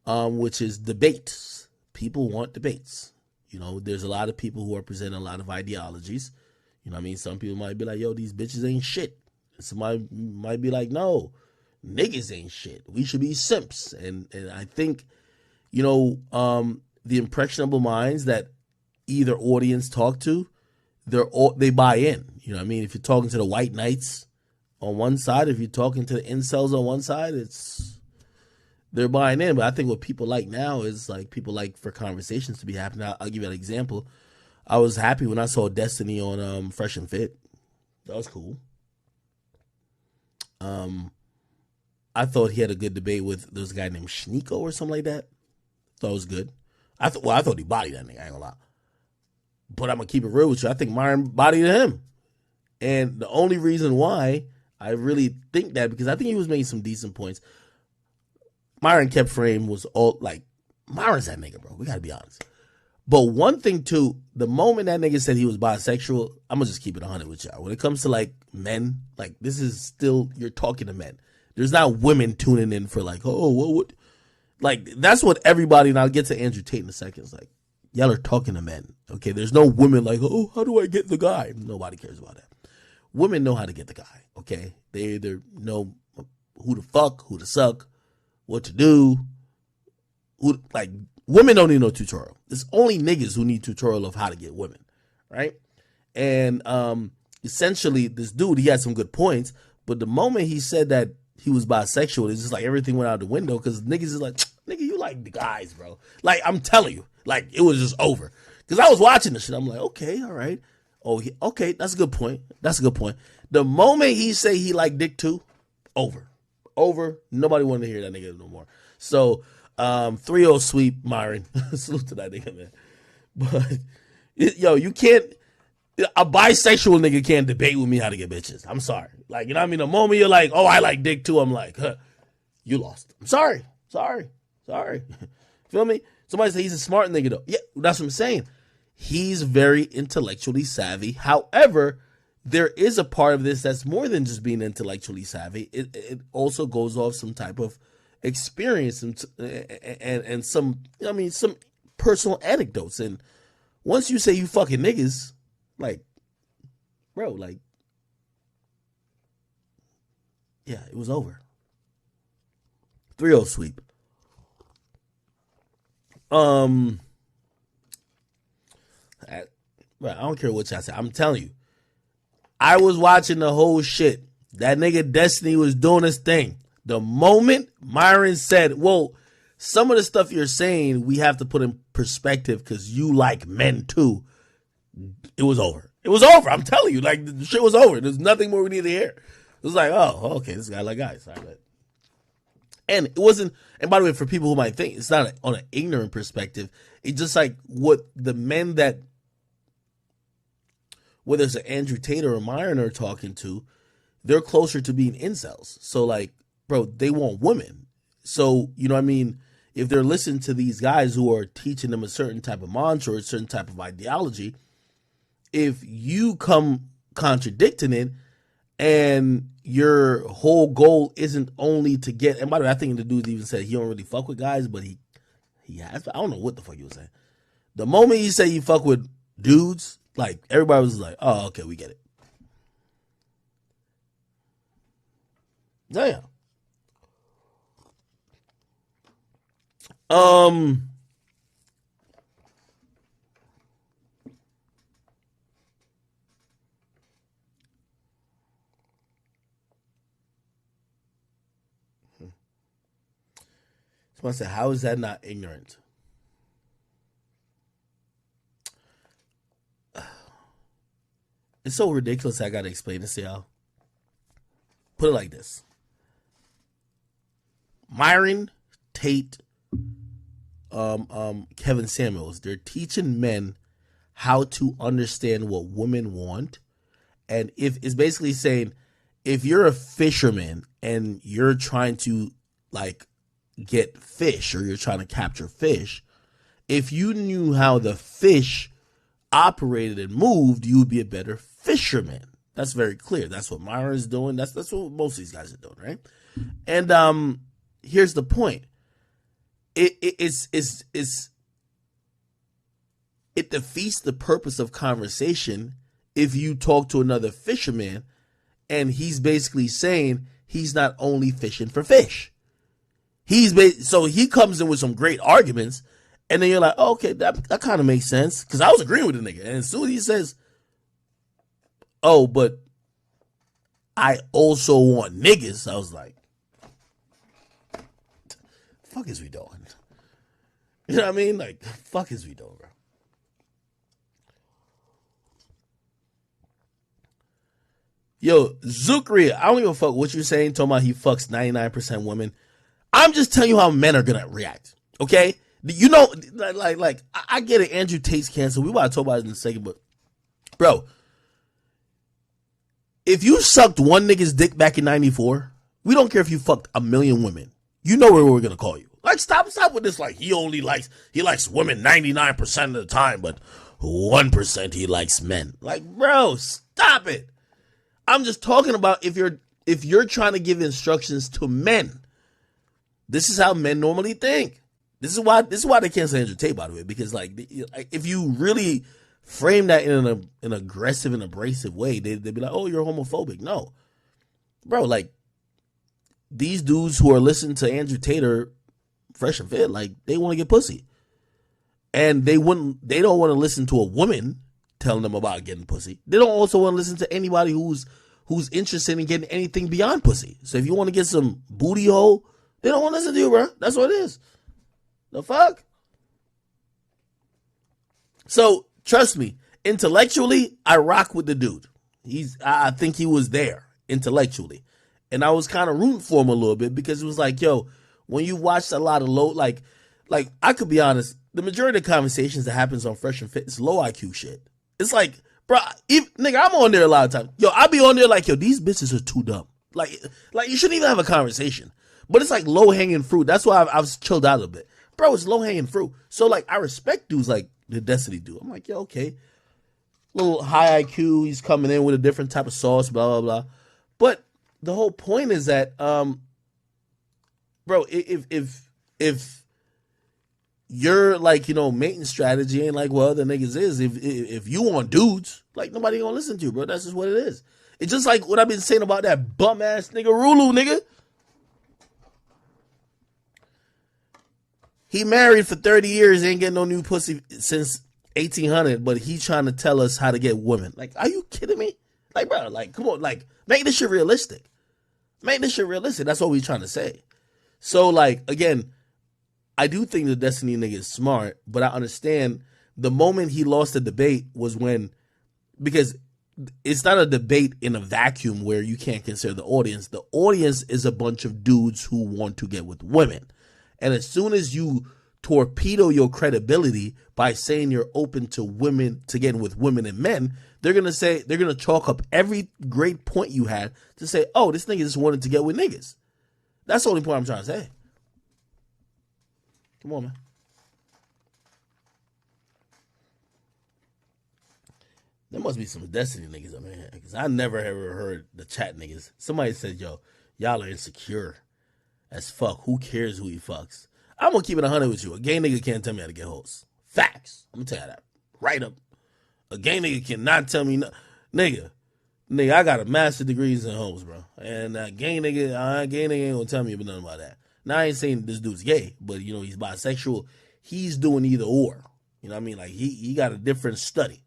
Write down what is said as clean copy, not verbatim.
which is debates. People want debates. You know, there's a lot of people who are presenting a lot of ideologies. You know what I mean? Some people might be like, yo, these bitches ain't shit. Somebody might be like, no, niggas ain't shit. We should be simps. And I think, you know, the impressionable minds that either audience talk to, they buy in. You know what I mean? If you're talking to the white knights on one side, if you're talking to the incels on one side, they're buying in. But I think what people like now is like people like for conversations to be happening. I'll give you an example. I was happy when I saw Destiny on Fresh and Fit. That was cool. I thought he had a good debate with there was a guy named Sneeko or something like that. Thought it was good. I thought he bodied that nigga. I ain't gonna lie. But I'm gonna keep it real with you. I think Myron bodied him, and the only reason why I really think that because I think he was making some decent points. Myron kept frame was all like Myron's that nigga, bro. We gotta be honest. But one thing too, the moment that nigga said he was bisexual, I'm gonna just keep it 100 with y'all. When it comes to like men, like this is still you're talking to men. There's not women tuning in for like, oh, what? Like that's what everybody. And I'll get to Andrew Tate in a second. It's like y'all are talking to men. Okay, there's no women like, oh, how do I get the guy? Nobody cares about that. Women know how to get the guy. Okay, they either know who to fuck, who to suck, what to do. Like women don't need no tutorial. It's only niggas who need tutorial of how to get women, right? And essentially, this dude, he had some good points, but the moment he said that he was bisexual, it's just like everything went out the window because niggas is like, nigga, you like the guys, bro. Like I'm telling you, like it was just over. Because I was watching this shit, I'm like, okay, all right. Oh, okay, that's a good point. That's a good point. The moment he say he like dick too, over. Nobody wanted to hear that nigga no more. So 3-0 sweep, Myron. Salute to that nigga, man. But yo, you can't. A bisexual nigga can't debate with me how to get bitches. I'm sorry. Like, you know what I mean? The moment you're like, oh, I like dick too, I'm like, huh, you lost. I'm sorry. Feel me? Somebody say he's a smart nigga though. Yeah, that's what I'm saying. He's very intellectually savvy. However, there is a part of this that's more than just being intellectually savvy. It also goes off some type of experience and some, I mean, some personal anecdotes. And once you say you fucking niggas, like, bro, like, yeah, it was over. 3-0 sweep. I don't care what y'all say. I'm telling you, I was watching the whole shit. That nigga Destiny was doing his thing. The moment Myron said, well, some of the stuff you're saying, we have to put in perspective because you like men too. It was over. It was over. I'm telling you, like the shit was over. There's nothing more we need to hear. It was like, oh, okay, this guy like guys. And it wasn't, and by the way, for people who might think it's not on an ignorant perspective, it's just like what the men that, whether it's an Andrew Tate or a Myron are talking to, they're closer to being incels. So like, bro, they want women. So, you know what I mean? If they're listening to these guys who are teaching them a certain type of mantra or a certain type of ideology, if you come contradicting it and your whole goal isn't only to get, and by the way, I think the dude even said he don't really fuck with guys, but he has, I don't know what the fuck he was saying. The moment he said you fuck with dudes, like everybody was like, oh, okay, we get it. Damn. Someone said, how is that not ignorant? It's so ridiculous I gotta explain this to y'all. Put it like this. Myron, Tate, Kevin Samuels, they're teaching men how to understand what women want. And if it's basically saying, if you're a fisherman and you're trying to like get fish or you're trying to capture fish, if you knew how the fish operated and moved, you would be a better fisherman. That's very clear. That's what Myron's doing. That's what most of these guys are doing, right? And here's the point. it defeats the purpose of conversation if you talk to another fisherman and he's basically saying he's not only fishing for fish. So he comes in with some great arguments, and then you're like, oh, okay, that kind of makes sense. Because I was agreeing with the nigga. And as soon as he says, oh, but I also want niggas, I was like, fuck is we doing? You know what I mean? Like, fuck is we doing, bro? Yo, Zukri, I don't give a fuck what you're saying, talking about he fucks 99% women. I'm just telling you how men are gonna react, okay? You know, like I get it, Andrew Tate's canceled. We want to talk about it in a second, but, bro, if you sucked one nigga's dick back in 94, we don't care if you fucked a million women. You know where we're gonna call you. Like, stop with this, like, he likes women 99% of the time, but 1% he likes men. Like, bro, stop it. I'm just talking about if you're trying to give instructions to men. This is how men normally think. This is why they can't say Andrew Tate, by the way, because like if you really frame that in an aggressive and abrasive way, they'd be like, oh, you're homophobic. No, bro, like these dudes who are listening to Andrew Tate are fresh and fit, like they want to get pussy, and they don't want to listen to a woman telling them about getting pussy. They don't also want to listen to anybody who's interested in getting anything beyond pussy. So if you want to get some booty hole, they don't want to listen to you, bro. That's what it is. The fuck? So, trust me, intellectually, I rock with the dude. I think he was there intellectually. And I was kind of rooting for him a little bit because it was like, yo, when you watched a lot of low, like I could be honest, the majority of the conversations that happens on Fresh and Fit is low IQ shit. It's like, bro, nigga, I'm on there a lot of times. Yo, I be on there like, yo, these bitches are too dumb. Like you shouldn't even have a conversation. But it's like low-hanging fruit. That's why I've chilled out a bit. Bro, it's low-hanging fruit. So, like, I respect dudes like the Destiny dude. I'm like, yo, okay. Little high IQ. He's coming in with a different type of sauce, blah, blah, blah. But the whole point is that, bro, if your, like, you know, mating strategy ain't like what other niggas is, if you want dudes, like, nobody gonna listen to you, bro. That's just what it is. It's just like what I've been saying about that bum-ass nigga Rulu, nigga. He married for 30 years, ain't getting no new pussy since 1800, but he trying to tell us how to get women. Like, are you kidding me? Like, bro, like, come on, like, make this shit realistic. Make this shit realistic. That's what we trying to say. So, like, again, I do think the Destiny nigga is smart, but I understand the moment he lost the debate was when, because it's not a debate in a vacuum where you can't consider the audience. The audience is a bunch of dudes who want to get with women. And as soon as you torpedo your credibility by saying you're open to women, to getting with women and men, they're going to chalk up every great point you had to say, oh, this nigga just wanted to get with niggas. That's the only point I'm trying to say. Come on, man. There must be some Destiny niggas up in here, because I never ever heard the chat niggas. Somebody said, yo, y'all are insecure as fuck. Who cares who he fucks? I'm gonna keep it 100 with you. A gay nigga can't tell me how to get hoes. Facts. I'm gonna tell you that. Right up. A gay nigga cannot tell me nigga, I got a master's degrees in hoes, bro. And gay nigga ain't gonna tell me about nothing about that. Now, I ain't saying this dude's gay, but, you know, he's bisexual. He's doing either or. You know what I mean? Like, he got a different study.